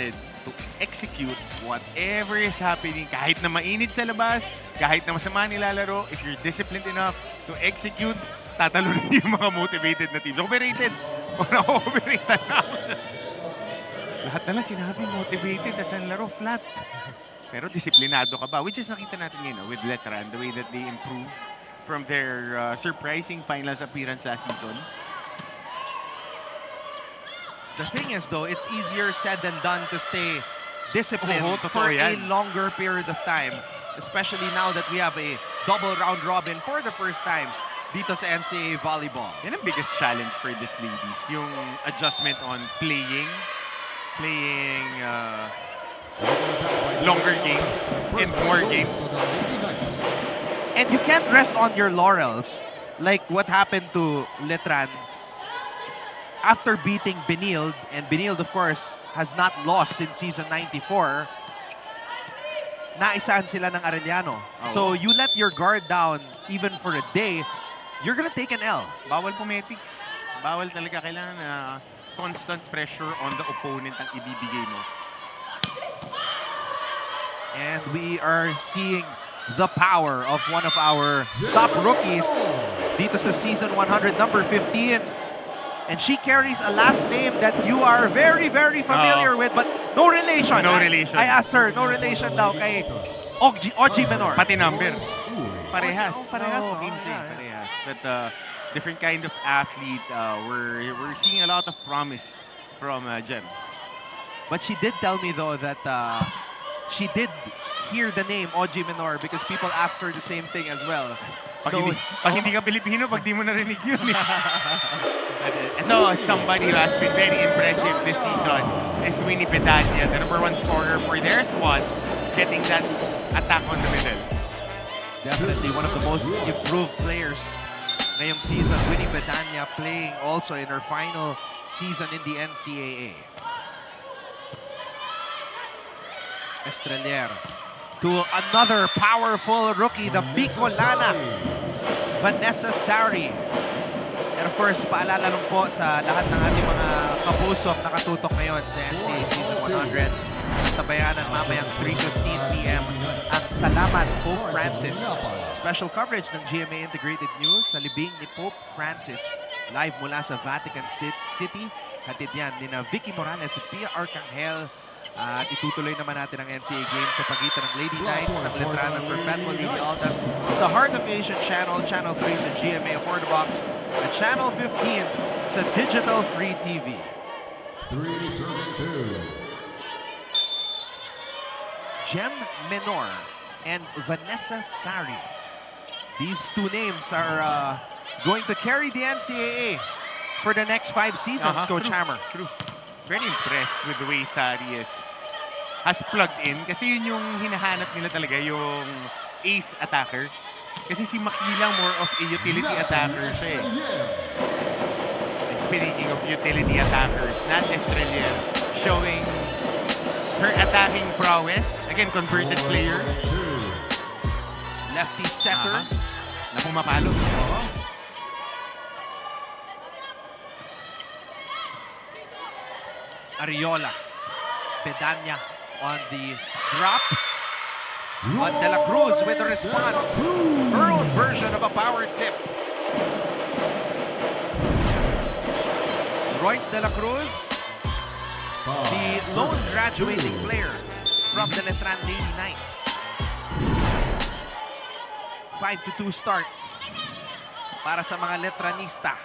motivated to execute whatever is happening. Kahit na mainit sa labas, kahit na masama nilalaro, if you're disciplined enough to execute, tatalunin yung mga motivated na teams. Overrated. O na-overrated na ako sa... Lahat na lang sinabi, motivated, tas ang laro, flat. Pero disiplinado ka ba? Which is nakita natin ngayon with Letran, the way that they improved from their surprising finals appearance last season. The thing is, though, it's easier said than done to stay disciplined for a longer period of time. Especially now that we have a double round robin for the first time dito sa NCAA Volleyball. Yan ang biggest challenge for these ladies. Yung adjustment on playing longer games and more games. And you can't rest on your laurels like what happened to Letran after beating Benilde, and Benilde, of course, has not lost since season 94, naisahan sila ng Arellano. Oh. So you let your guard down even for a day, you're gonna take an L. Bawal pumetics. Bawal talaga. Kailangan na constant pressure on the opponent ang ibibigay mo. And we are seeing the power of one of our top rookies dito sa season 100, number 15. And she carries a last name that you are very, very familiar with, but no relation. No relation. I asked her, no relation daw kay Oji Menor. Pati numbers. Parehas. Parehas. Oh, 15. Parehas. But different kind of athlete. We're seeing a lot of promise from Jem. But she did tell me, though, that she did hear the name Oji Menor because people asked her the same thing as well. Pag hindi ka Pilipino, pag di mo narinig yun. Ito, somebody who has been very impressive this season is Winnie Bedania, the #1 scorer for their squad, getting that attack on the middle. Definitely one of the most improved players ngayong season. Winnie Bedania playing also in her final season in the NCAA. Estrelier to another powerful rookie, the Bicolana, Vanessa Sari. And of course, paalala lang po sa lahat ng ating mga kapusok na katutok ngayon sa NCAA Season 100. Tabayanan mamayang 3:15 p.m. ang Salamat Pope Francis. Special coverage ng GMA Integrated News sa libing ni Pope Francis. Live mula sa Vatican City. Hatid yan ni na Vicky Morales at Pia Arcangel. At itutuloy naman natin ang NCAA Games sa pagitan ng Lady Knights ng Letran at Perpetual Lady Altas sa Heart of Asian Channel, Channel 3 sa GMA Affordable Box, at Channel 15 sa Digital Free TV. 3-2. Jem Menor and Vanessa Sari. These two names are going to carry the NCAA for the next 5 seasons, Coach Hammer. True. Very impressed with the way Sari has plugged in. Kasi yun yung hinahanap nila talaga, yung ace attacker. Kasi si Makilang more of a utility attacker siya eh. And speaking of utility attackers, Nat Estrelier showing her attacking prowess. Again, converted player. Lefty setter. Na pumapalo. Ariola. Bedania on the drop. But De La Cruz with the response. Her own version of a power tip. Royce De La Cruz, the lone graduating player from the Letran Lady Knights. 5-2 start para sa mga Letranista.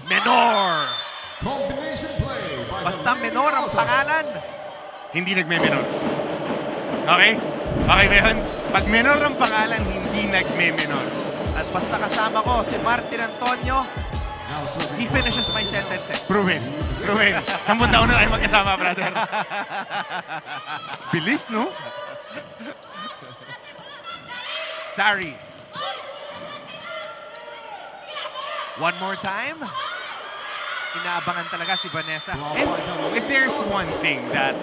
Menor! Basta Menor ang pangalan. Hindi nagme-menor. Okay? Okay ba yun? Pag menor ang pangalan, hindi nagme-menor. At basta kasama ko si Martin Antonio, he finishes my sentences. Proven. 10 taon na tayo magkasama, brother. Bilis, no? Sari. One more time. Inaabangan talaga si Vanessa. And if there's one thing that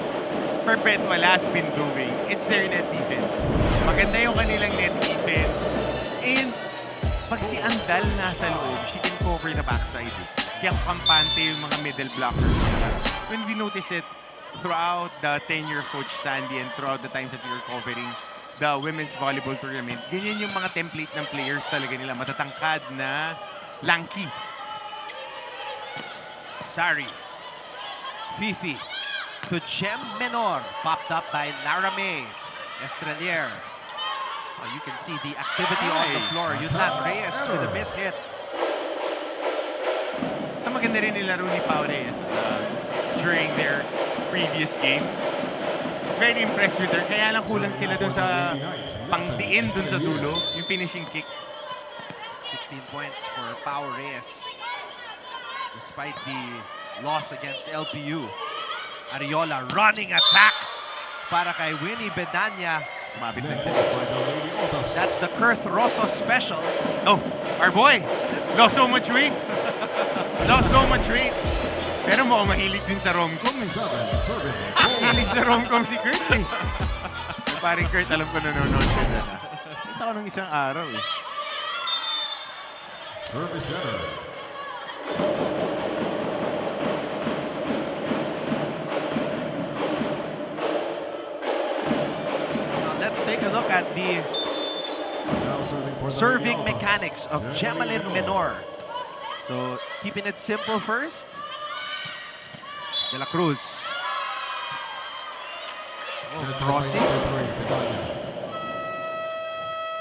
Perpetual has been doing, it's their net defense. Maganda yung kanilang net defense. And pag si Andal nasa loob, she can cover the backside. Kaya kampante yung mga middle blockers. When we notice it throughout the tenure of Coach Sandy and throughout the times that we were covering the women's volleyball tournament, ganyan yung mga template ng players talaga nila. Matatangkad na lanky. Sari. Fifi. To Gem Menor. Popped up by Laramie. Estrelier. Oh, you can see the activity on the floor. Yunat Reyes with a miss hit. Maganda rin nilaro ni Pao Reyes during their previous game. Very impressed with her. Kaya lang kulang sila dun sa pangdiin dun sa dulo, yung finishing kick. 16 points for Pao Reyes. Despite the loss against LPU. Ariola running attack para kay Winnie Bedanya. Sumabit lang sila. That's the Kurth Rosso special. Oh, our boy! Lost so much weight. Lost so much weight. Pero mukhang mahilig din sa rom-com. Mahilig sa rom-com si Kurt eh. Paring Kurt, alam ko nanonood ka dyan. Kita ko ng isang araw eh. Service error. Let's take a look at the serving mechanics of Gemalyn Menor. So, keeping it simple first. De La Cruz. Oh, crossing.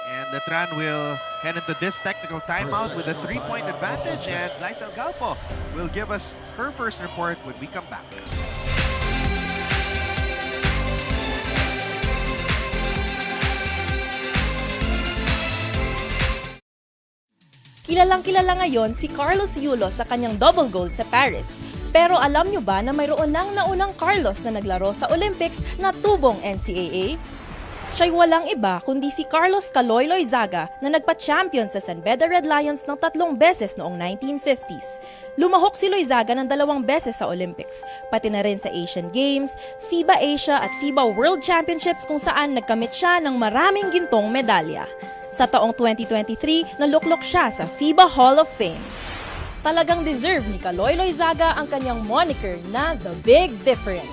And Letran will head into this technical timeout with a 3-point advantage. And Lysel Galpo will give us her first report when we come back. Kilalang-kilala ngayon si Carlos Yulo sa kanyang double gold sa Paris. Pero alam nyo ba na mayroon nang naunang Carlos na naglaro sa Olympics na tubong NCAA? Siya'y walang iba kundi si Carlos Caloy Zaga na nagpa-champion sa San Beda Red Lions ng 3 beses noong 1950s. Lumahok si Loizaga ng 2 beses sa Olympics, pati na rin sa Asian Games, FIBA Asia at FIBA World Championships kung saan nagkamit siya ng maraming gintong medalya. Sa taong 2023, naluklok siya sa FIBA Hall of Fame. Talagang deserve ni Caloy Zaga ang kanyang moniker na The Big Difference.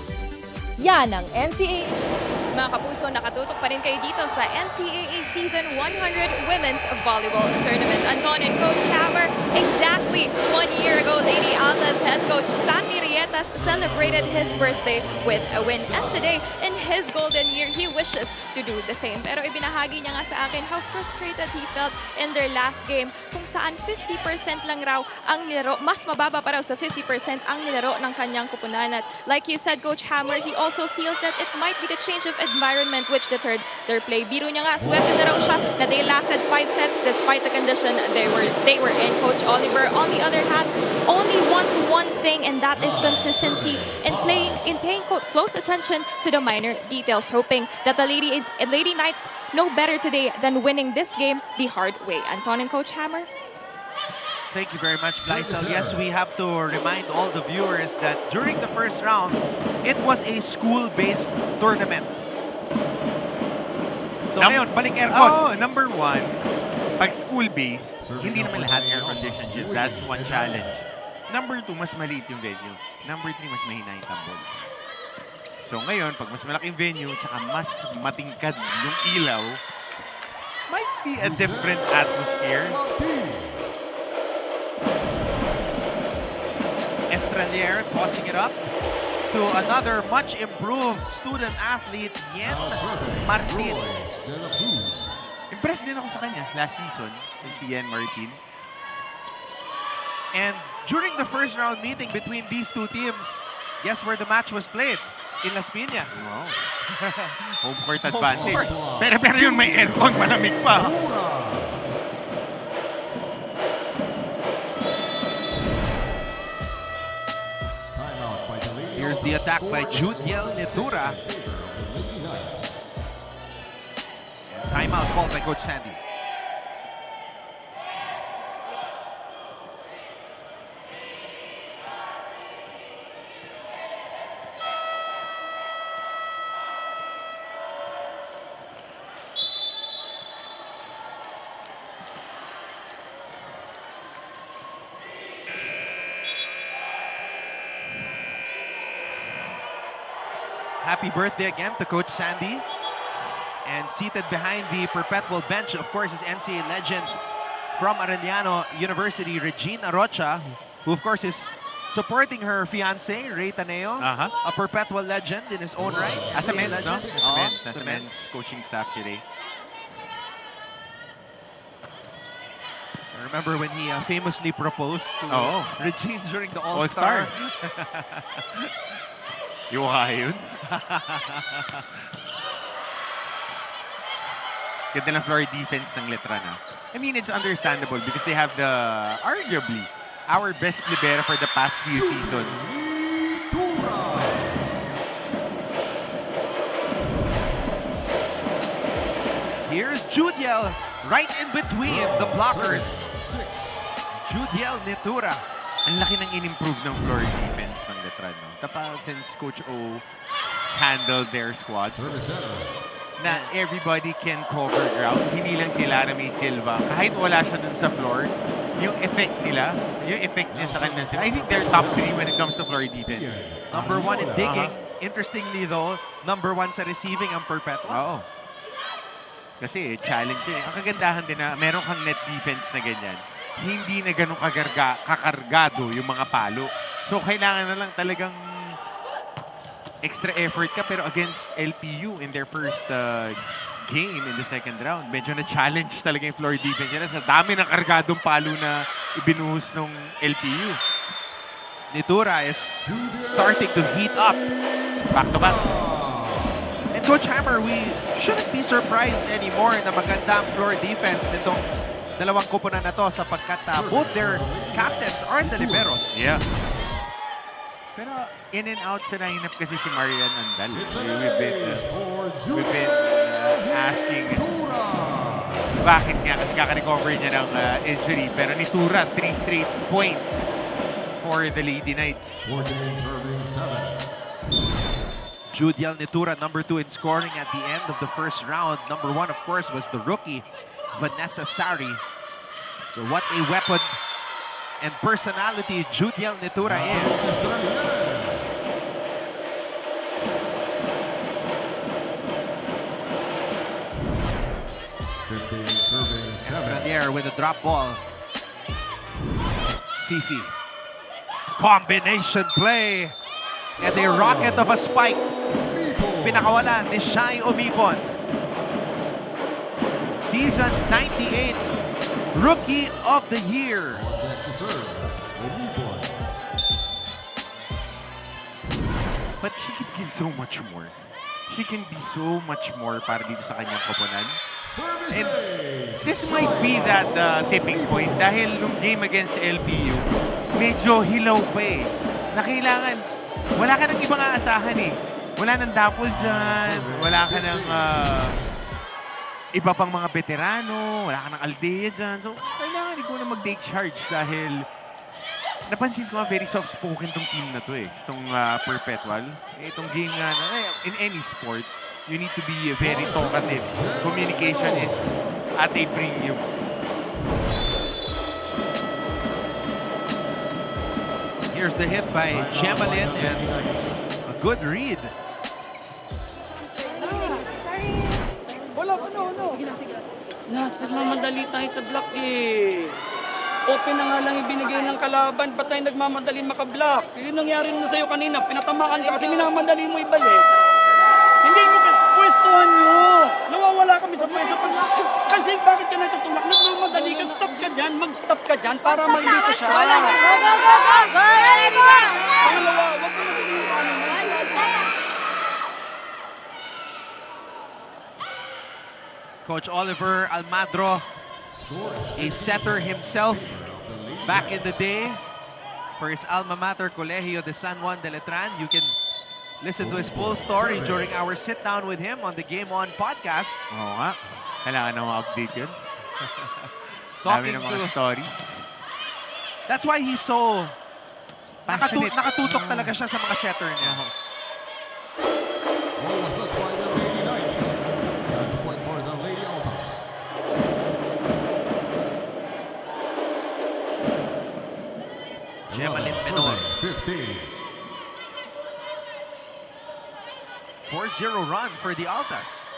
Yan ang NCAA. Mga kapuso, nakatutok pa rin kayo dito sa NCAA Season 100 Women's Volleyball Tournament. Anton and Coach Hammer, exactly 1 year ago, Lady Alta's head coach Sandy Rietas celebrated his birthday with a win. And today, in his golden year, he wishes to do the same. Pero ibinahagi niya nga sa akin how frustrated he felt in their last game kung saan 50% lang raw ang nilaro. Mas mababa pa raw sa 50% ang nilaro ng kanyang kupunan. At like you said, Coach Hammer, he also feels that it might be the change of environment which deterred their play. Biro niya nga, swerte na raw siya na they lasted 5 sets despite the condition they were in. Coach Oliver, on the other hand, only wants one thing, and that is consistency in paying close attention to the minor details, hoping that the Lady Knights know better today than winning this game the hard way. Anton and Coach Hammer? Thank you very much, Lysel. Yes, we have to remind all the viewers that during the first round, it was a school-based tournament. So ngayon, balik aircon. Oh, number 1, pag school-based, hindi naman lahat air-conditioned. That's one challenge. Number 2, mas maliit yung venue. Number 3, mas mahina yung tambol. So ngayon, pag mas malaking venue, tsaka mas matingkad yung ilaw, might be a different atmosphere. Estrelier tossing it up to another much improved student athlete, Yen Martin. Impressed din ako sa kanya last season, si Yen Martin. And during the first round meeting between these two teams, guess where the match was played? In Las Piñas. Wow. Home court advantage. Pero yun, may aircon, malamig pa. Here's the attack by Judiel Netura. Timeout called by Coach Sandy. Happy birthday again to Coach Sandy. And seated behind the Perpetual bench, of course, is NCAA legend from Arellano University, Regina Rocha, who of course is supporting her fiancé, Ray Taneo, a Perpetual legend in his own right. As a NCAA men's, no? legend. As a men's coaching staff si Ray. I remember when he famously proposed to Regine during the All-Star. All-Star. Yung yun. Ganda ng floor defense ng Letran. I mean, it's understandable because they have arguably, our best libero for the past few seasons. Here's Judiel right in between the blockers. Judiel Nitura. Ang laki ng in-improve ng floor defense ng Letran. No? Tapos since Coach O handled their squad, na everybody can cover ground. Hindi lang si Laramie Silva. Kahit wala siya dun sa floor, yung effect nila, yung effect niya sa kanila sila. I think they're top 3 when it comes to floor defense. Number 1 in digging. Interestingly though, number 1 sa receiving ang Perpetual. Oo. Kasi challenge yun. Ang kagandahan din na meron kang net defense na ganyan. Hindi na ganun kakargado yung mga palo. So kailangan na lang talagang extra effort ka, pero against LPU in their first game in the second round, medyo na-challenge talaga yung floor defense nila sa dami ng kargadong palo na ibinuhos ng LPU. Nitura is starting to heat up. Back to back. And Coach Hammer, we shouldn't be surprised anymore na maganda ang floor defense nitong dalawang koponan na to sapagkat both their captains are the liberos. Yeah. Pero in and out sa lineup kasi si Marian Andal. We've been asking bakit nga kasi kaka-recover niya ng injury. Pero ni Tura, 3 straight points for the Lady Knights. Judiel Nitura, number 2 in scoring at the end of the first round. Number 1, of course, was the rookie, Vanessa Sari. So what a weapon and personality Judiel Nitura is. Estradier with a drop ball. Fifi. Combination play. And a rocket of a spike. Pinakawalan ni Shai Omipon. Season 98. Rookie of the Year. But she can give so much more. She can be so much more para dito sa kanyang koponan. And this might be that tipping point dahil nung game against LPU, medyo hilaw pa eh. Na kailangan, wala ka ng ibang aasahan eh. Wala nang dapol dyan, wala ka ng iba pang mga veterano, wala ka ng Aldea dyan. So, kailangan ikaw na mag-take charge dahil napansin ko nga very soft-spoken tong team na to eh. Itong Perpetual. Itong game nga na, in any sport, you need to be very talkative. Communication is at a premium. Here's the hit by Gemalin and a good read. Nagmamadali tayo sa block eh. Open na nga lang ibinigay ng kalaban, ba't tayo nagmamadali makablock? Yung nangyari naman sa'yo kanina, pinatamaan ka kasi minamadali mo ibalik. Hindi mo pwestuhan nyo. Nawawala kami sa pwesto. Kasi bakit ka natutulak? Nagmamadali ka, stop ka dyan, mag-stop ka dyan para malito siya. Pangalawa, wag mo naging Coach Oliver Almadro, a setter himself back in the day for his alma mater, Colegio de San Juan de Letran. You can listen to his full story during our sit-down with him on the Game On podcast. Oo nga. Kailangan na ma-update yun. Talking Dami ng mga to... stories. That's why he's so... Passionate. Nakatutok talaga siya sa mga setter niya. Gemalin Menor. 4-0 run for the Altas.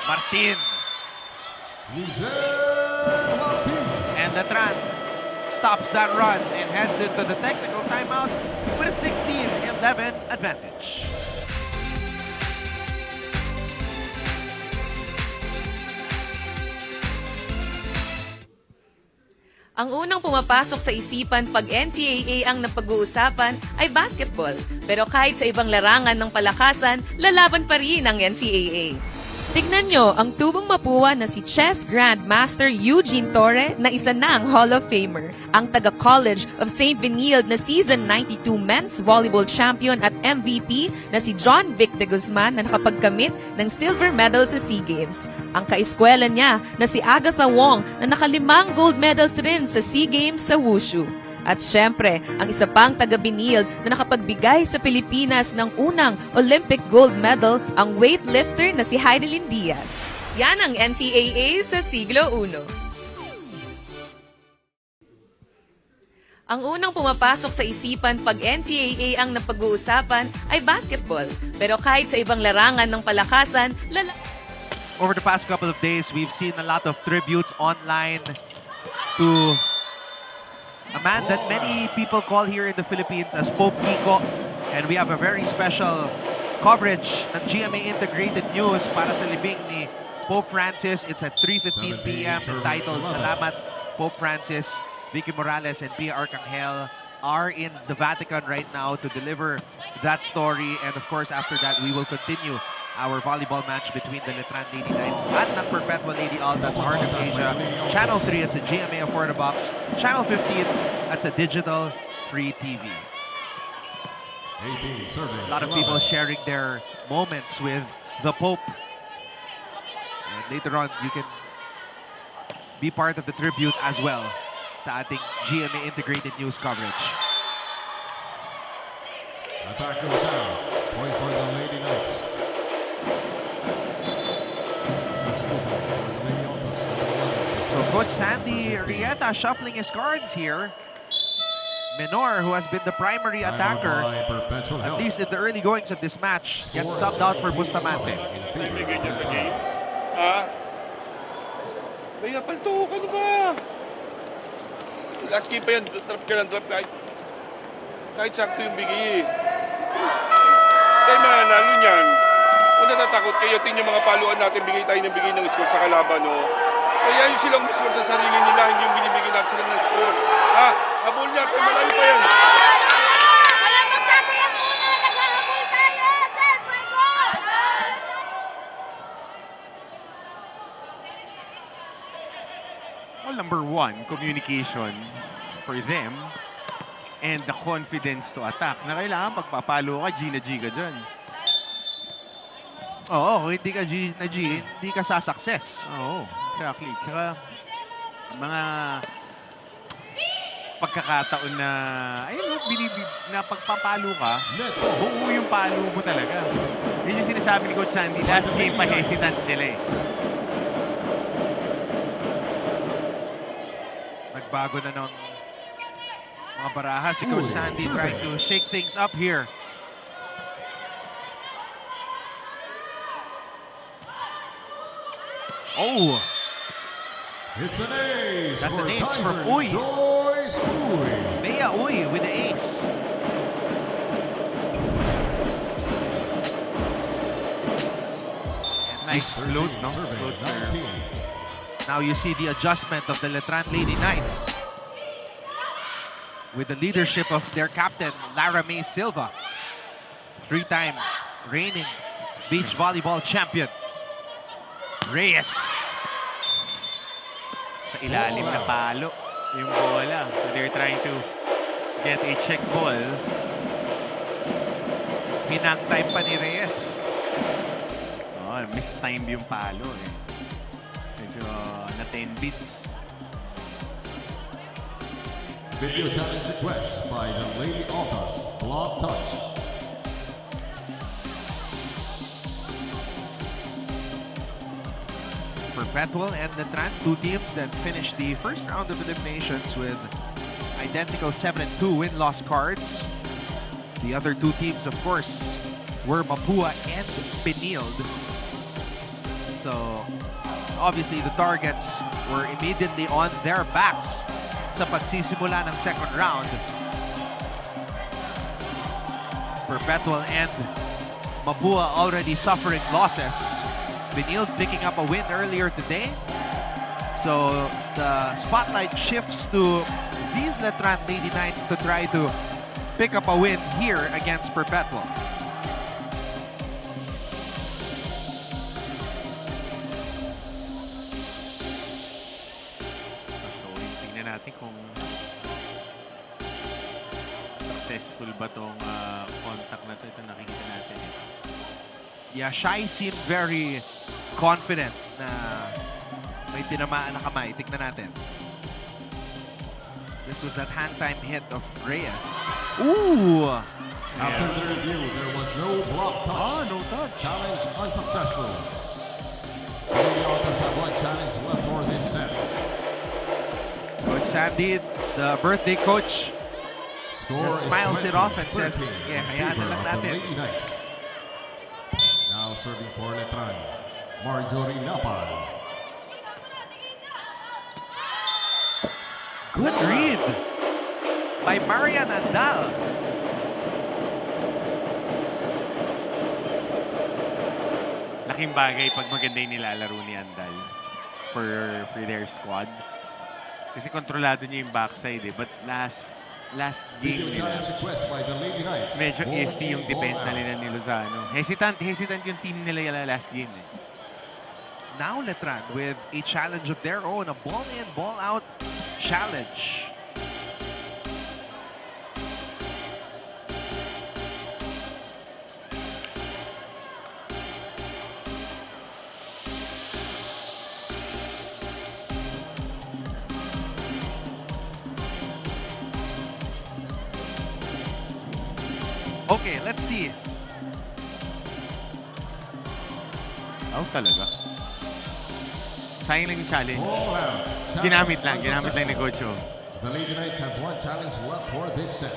Martin. And Letran stops that run and heads into the technical timeout with a 16-11 advantage. Ang unang pumapasok sa isipan pag NCAA ang napag-uusapan ay basketball. Pero kahit sa ibang larangan ng palakasan, lalaban pa rin ang NCAA. Tignan nyo ang tubong mapuwa na si Chess Grandmaster Eugene Torre na isa ng Hall of Famer. Ang taga-College of St. Benilde na Season 92 Men's Volleyball Champion at MVP na si John Vic de Guzman na nakapagkamit ng silver medal sa SEA Games. Ang kaeskwela niya na si Agatha Wong na nakalimang gold medals rin sa SEA Games sa Wushu. At syempre, ang isa pang taga-Benilde na nakapagbigay sa Pilipinas ng unang Olympic gold medal, ang weightlifter na si Heidelin Diaz. Yan ang NCAA sa siglo I. Ang unang pumapasok sa isipan pag NCAA ang napag-uusapan ay basketball. Pero kahit sa ibang larangan ng palakasan, Over the past couple of days, we've seen a lot of tributes online to a man that many people call here in the Philippines as Pope Kiko. And we have a very special coverage ng GMA Integrated News para sa libing ni Pope Francis. It's at 3:15 p.m. entitled Salamat Pope Francis. Vicky Morales and Pia Arcangel are in the Vatican right now to deliver that story. And of course, after that, we will continue our volleyball match between the Letran Lady Knights at ng Perpetual Lady Altas, Heart of Asia. Channel 3, it's a GMA Afford a Box. Channel 15, that's a digital free TV. A lot of people sharing their moments with the Pope. And later on, you can be part of the tribute as well sa ating GMA Integrated News coverage. Attack goes out. Point for the Lady Knights. So Coach Sandy Rieta shuffling his cards here. Menor, who has been the primary attacker, at least in the early goings of this match, gets subbed out for Bustamante. May napalto ka na ba? Last game pa yan, drop ka lang, drop kahit sakto yung bigay. Tayo mananalo niyan. Kung natatakot kayo, tingnan yung mga paluan natin, bigay tayo ng score sa kalaban, no? Kaya yung silang score sa sarili nila, hindi yung binibigay natin sila ng score. Ha? Habol niya, tayo malayo pa yan. Well, number one, communication for them and the confidence to attack na kailangan pagpapalo ka, G na G ka dyan. Oo, kung hindi ka G na G, hindi ka sa-success. Oo, exactly. Tsaka mga pagkakataon na, ayun, na pagpapalo ka, buo yung palo mo talaga. Yun yung sinasabi ni Coach Sandy, last game pa hesitant sila eh. Nagbago na ng mga baraha si Coach Sandy trying to shake things up here. Oh! It's an ace. That's an ace Kaiser from Uy. Joyce Uy. Bea Uy with the ace. And Nice float, no? Serving, Float serve. 19. now you see the adjustment of the Letran Lady Knights with the leadership of their captain, Lara May Silva. Three-time reigning beach volleyball champion. Reyes. Sa ilalim na palo yung bola. So they're trying to get a check ball. Pinang-time pa ni Reyes. Oh, mistimed yung palo eh. Medyo na 10 beats. Video challenge request by the Lady Altas. Block touch. Perpetual and Letran, two teams that finished the first round of eliminations with identical 7-2 win-loss cards. The other two teams, of course, were Mapua and Benilde. So, obviously, the targets were immediately on their backs sa pagsisimula ng second round. Perpetual and Mapua already suffering losses. Benilde picking up a win earlier today. So, the spotlight shifts to these Letran Lady Knights to try to pick up a win here against Perpetual. So, tingnan natin kung successful ba tong contact na ito. Ito nakikita natin. Yeah, Shai seemed very confident na may tinamaan na kamay. Tignan natin. This was that hand time hit of Reyes. Ooh! After the review, there was no block touch. No touch. Challenge unsuccessful. Lady Altas have one challenge left for this set. Coach Sandy, the birthday coach, Score just is smiles it 20, off and says, 13 yeah, in hayaan na favor lang of the natin. Lady Knights. Now serving for Letran, Marjorie Napal. Good read by Maria Nandal. Laking bagay pag maganda yung nilalaro ni Andal for their squad. Kasi kontrolado niya yung backside eh. But last game Video nila, challenge request by the Lady Knights. medyo Ball iffy yung in, depensa ball out. nila ni Lozano. Hesitant yung team nila yung last game eh. Now Letran with a challenge of their own, a ball in, ball out challenge. Okay, let's see. Out talaga. Sayang lang yung challenge. Ball out. Challenge Ginamit lang ni unsuccessful. Coach. The Lady Knights have one challenge left for this set.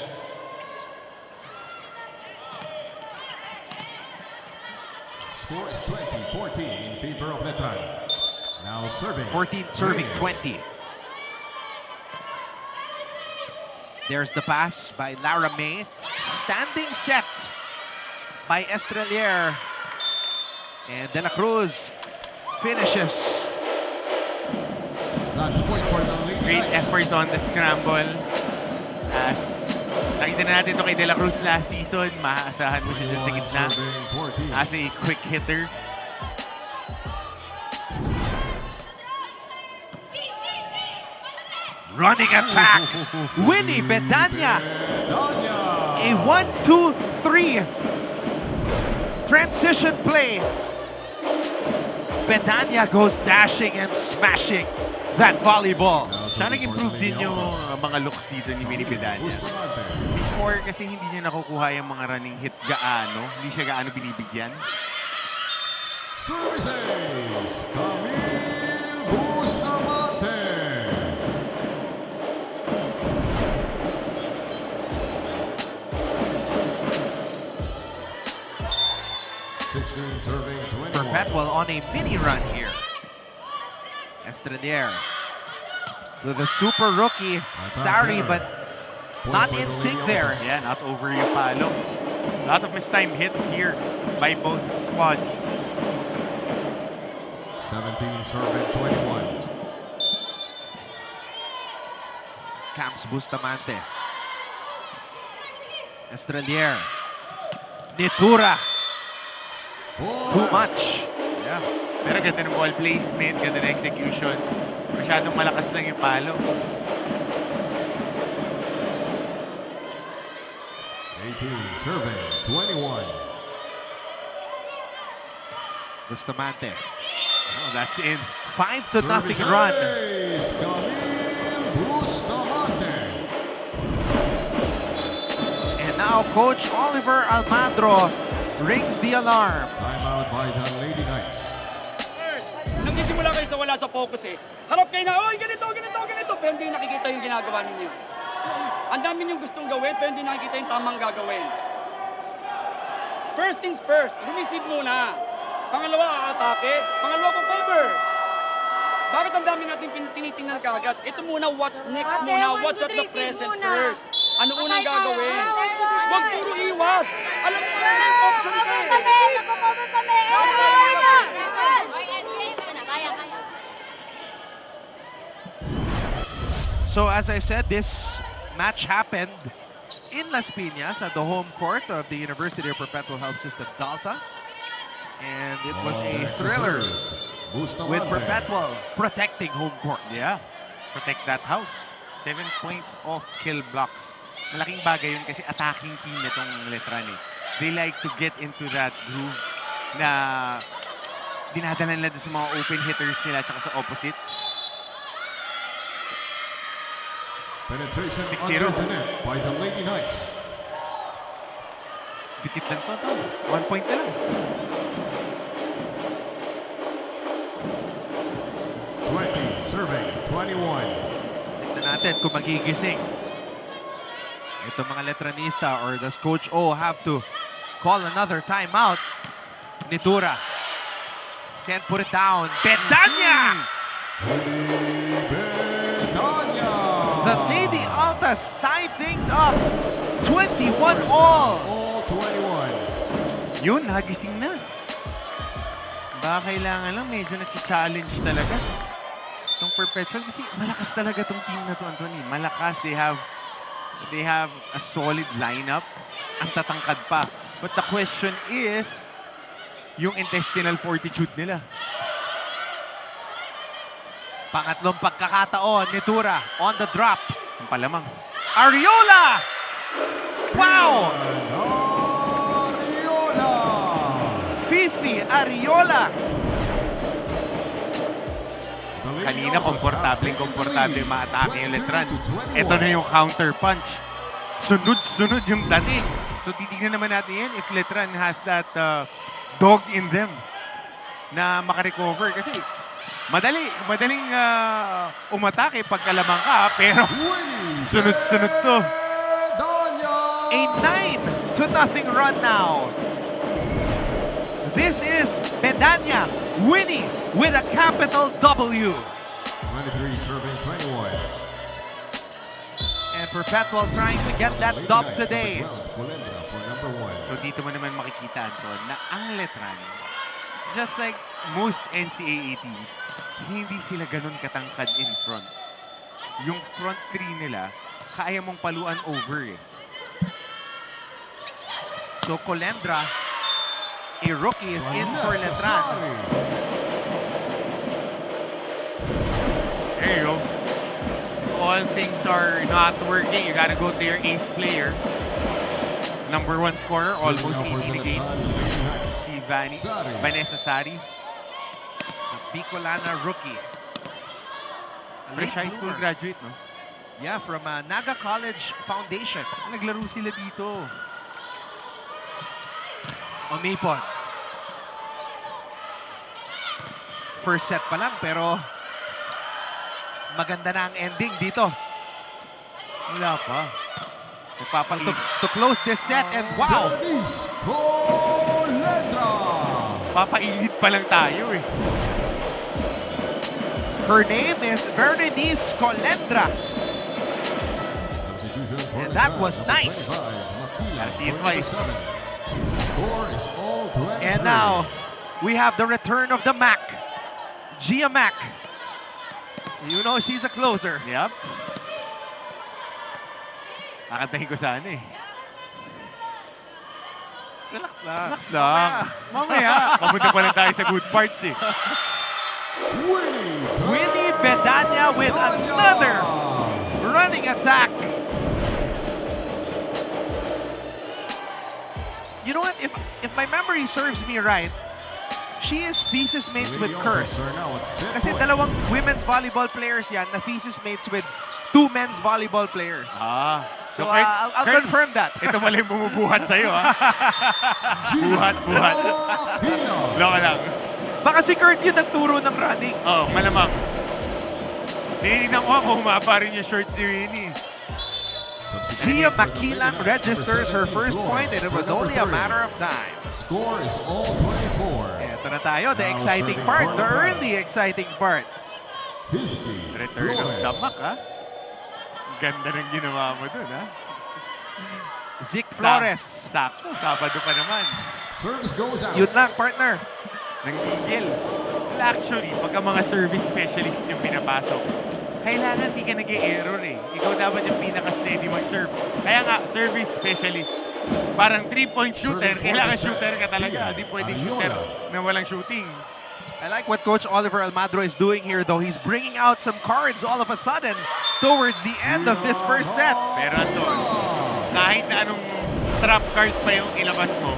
Score is 20-14 in favor of Letran. Now serving. 14 serving Reyes. 20. There's the pass by Lara May. Standing set by Estrelier. And De La Cruz finishes. That's a point for the Lady Great Knights. effort on the scramble. As nakita na natin ito kay De La Cruz last season, maaasahan mo siya dyan sa gitna Serving 14. as a quick hitter. Running attack. Winnie Bedanya. A 1-2-3 transition play. Bedanya goes dashing and smashing that volleyball. Sana nag-improve din yung mga looks dito ni Winnie Bedanya. Before kasi hindi niya nakukuha yung mga running hit gaano. Hindi siya gaano binibigyan. Services, Camille Bustamante. Serving 21. Perpetual on a mini run here. Estrelier to the super rookie Sari, but not in sync there. Yeah, not over yung palo. A lot of mistimed hits here by both squads. 17 serving 21. Camps Bustamante. Estrelier. Nitura. Too much. Yeah. Pero ganda ng ball placement, ganda ng execution. Masyadong malakas lang yung palo. 18 serving 21. Bustamante. Oh, that's in. 5-0 run. Services, Camille Bustamante. And now Coach Oliver Almandro rings the alarm. Timeout by the Lady Knights. Nagsisimula kayo sa wala sa focus eh. Harap kayo na, oy, ganito. Pero hindi nakikita yung ginagawa ninyo. Ang dami niyong gustong gawin, pero hindi nakikita yung tamang gagawin. First things first, receive muna. Pangalawa, atake. Pangalawa, cover. Bakit ang dami natin tinitingnan kaagad? Ito muna, what's next muna, what's at the present first. Ano unang gagawin? Huwag puro iwas. Alam mo na yung option ka eh. So as I said, this match happened in Las Piñas at the home court of the University of Perpetual Health System Dalta. And it was a thriller with Perpetual protecting home court. Yeah. Protect that house. 7 points off kill blocks. Malaking bagay yun kasi attacking team nitong Letran eh. They like to get into that groove na dinadala nila sa mga open hitters nila at sa opposites. Penetration 6-0. under the net by the Lady Knights. Dikit lang to. 1 point na lang. 20, serving 21. Tignan natin kung magigising. Ito mga Letranista or does Coach O have to call another timeout? Nitura. Can't put it down. Bedanya! The Lady Altas tie things up. 21 all. All 21. Yun, nagising na. Baka kailangan lang medyo nag-challenge talaga. Itong Perpetual kasi malakas talaga itong team na to, Anthony. Malakas. They have a solid lineup. Ang tatangkad pa. But the question is, yung intestinal fortitude nila. Pangatlong pagkakataon, Nitura on the drop. Ang palamang. Ariola! Wow! Ariola! Fifi Ariola! Kanina, komportable maatake yung Letran. Ito na yung counter punch. Sunod-sunod yung dating. So, titignan naman natin yan if Letran has that dog in them na makarecover. Kasi, madaling umatake pagkalamang ka, pero sunod-sunod to. A 9-0 run now. This is Bedanya winning with a capital W. 23, serving 21. And Perpetual trying to get that dub today. So, dito mo naman makikita, Anton, na ang Letran, just like most NCAA teams, hindi sila ganun katangkad in front. Yung front three nila, kaya mong paluan over eh. So Colendra, a rookie, is in for Letran. There you go. All things are not working. You gotta go to your ace player. Number 1 scorer, almost 80 a game. Si Vanessa Sari. The Bicolana rookie. A Fresh late high school bloomer. graduate, no? Yeah, from Naga College Foundation. Naglaro sila dito. Omipon. First set pa lang, pero maganda na ang ending dito. Wala pa. To close this set, and wow! Denise Colendra! Papainit pa lang tayo eh. Her name is Berenice Colendra. Substitution for And that was nice. Gotta see it twice. Score is all 23. And now, we have the return of the Mac. Gia Mac. You know she's a closer. Yep. Nakantahin ko sana eh. Relax lang. Relax lang. Mamaya. Mapunta pa lang tayo sa good parts eh. Winnie Bedanya with another running attack. You know what? If my memory serves me right, she is thesis mates with Kurt. Kasi dalawang women's volleyball players yan na thesis mates with 2 men's volleyball players. So Kurt, I'll Kurt, confirm that. Ito pala yung bumubuhat sa'yo, ha? Buhat. Loko lang. Baka si Kurt yung nagturo ng running. Oo, malamang. Tinignan ko kung humaba rin yung shorts ni Winnie. Gia Makilang registers her first point and it was only a matter of time. Score is all 24. Ito na tayo, the exciting part, the early exciting part. Hiski Return of Flores. damak, ha? Ganda ng ginawa mo dun, ha? Zik Flores. Sakto, Sabado pa naman. Service goes out. Yun lang, partner. Nanggigil. Well, actually, pagka mga service specialist yung pinapasok, kailangan di ka nag-error eh. Ikaw dapat yung pinaka-steady mag-serve. Kaya nga, service specialist. Parang 3-point shooter, kailangan shooter ka talaga. Hindi pwedeng shooter na walang shooting. I like what Coach Oliver Almagro is doing here though. He's bringing out some cards all of a sudden towards the end of this first set. Pero Anton, kahit na anong trap card pa yung ilabas mo,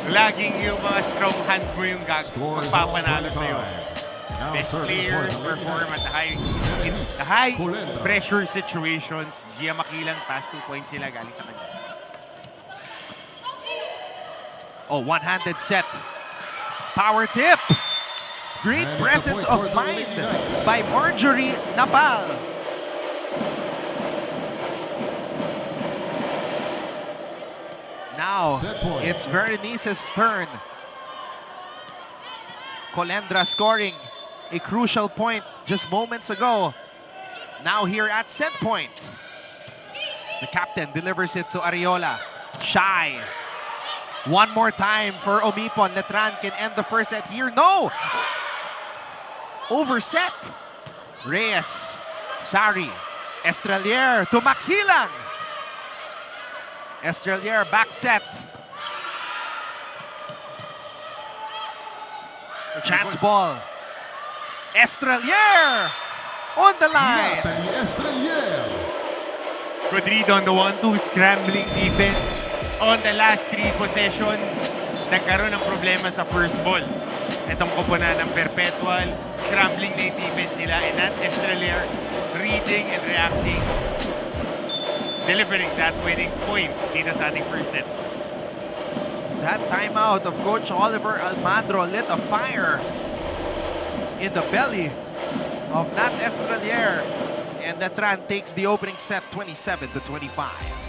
laging yung mga strong hand mo yung magpapanalo sa'yo. Best players perform at the high pressure situations. Gia Makilang, past 2 points sila galing sa kanya. Oh, one-handed set. Power tip. Great And presence it's a point of for the mind Lady Knights. by Marjorie Napal. Now, Set point. it's Berenice's turn. Colendra scoring a crucial point just moments ago. Now here at set point. The captain delivers it to Ariola. Shy. One more time for Omipon. Letran can end the first set here. No! Overset. Reyes. Sari. Estrelier to Makilang. Estrelier back set. Chance ball. Estrelier on the line. Natalie Estrelier. Good read on the 1-2 scrambling defense. On the last 3 possessions, nagkaroon ng problema sa first ball. Itong koponan ng Perpetual, scrambling na yung defense nila, and that Estrelier reading and reacting, delivering that winning point dito sa ating first set. That timeout of Coach Oliver Almagro lit a fire in the belly of Nat Estrelier. And Letran takes the opening set 27-25.